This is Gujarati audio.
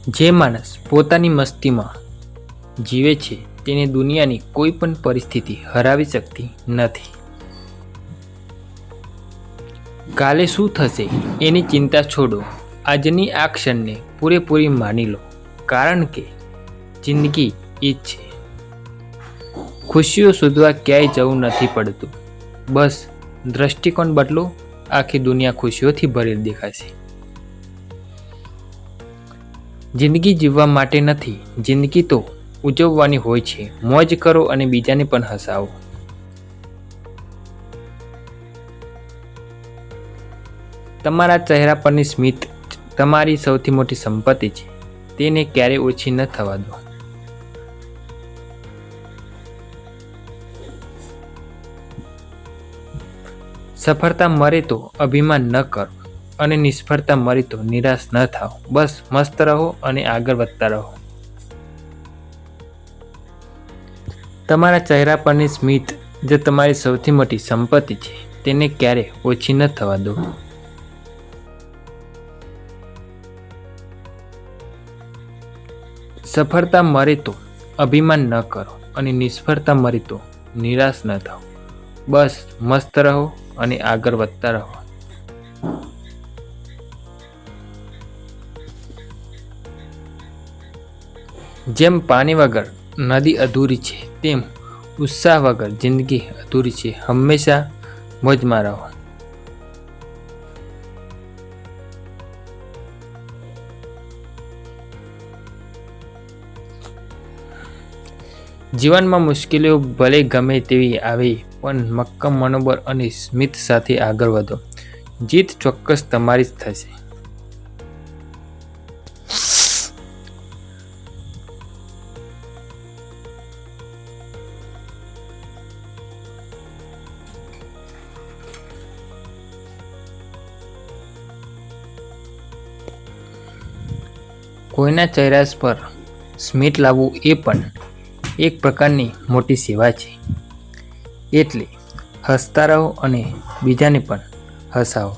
જે માણસ પોતાની મસ્તીમાં જીવે છે તેને દુનિયાની કોઈ પણ પરિસ્થિતિ હરાવી શકતી નથી. કાલે શું થશે એની ચિંતા છોડો, આજની આ ક્ષણને પૂરેપૂરી માની લો, કારણ કે જિંદગી એ જ છે. ખુશીઓ શોધવા ક્યાંય જવું નથી પડતું, બસ દ્રષ્ટિકોણ બદલો, આખી દુનિયા ખુશીઓથી ભરેલી દેખાશે. જિંદગી જીવવા માટે નથી, જિંદગી તો ઉજવવાની હોય છે. મોજ કરો અને બીજાને પણ હસાવો. તમારા ચહેરા પરની સ્મિત તમારી સૌથી મોટી સંપત્તિ છે, તેને ક્યારેય ઓછી ન થવા દો. સફળતા મળે તો અભિમાન ન કરો અને નિષ્ફળતા મળે તો નિરાશ ન થાઓ. બસ મસ્ત રહો અને આગળ વધતા રહો. તમારા ચહેરા પરની સ્મિત જે તમારી સૌથી મોટી સંપત્તિ છે, તેને ક્યારેય ઓછી ન થવા દો. સફળતા મળે તો અભિમાન ન કરો અને નિષ્ફળતા મળે તો નિરાશ ન થાઓ. બસ મસ્ત રહો અને આગળ વધતા રહો. જેમ પાણી વગર નદી અધૂરી છે, તેમ ઉત્સાહ વગર જિંદગી અધૂરી છે. હંમેશા મોજમાં રહો. જીવનમાં મુશ્કેલીઓ ભલે ગમે તેવી આવે પણ મક્કમ મનોબળ અને સ્મિત સાથે આગળ વધો. જીત ચોક્કસ તમારી જ થશે. કોઈના ચહેરા પર સ્મિત લાવવું એ પણ એક પ્રકારની મોટી સેવા છે. એટલે હસતા રહો અને બીજાને પણ હસાવો.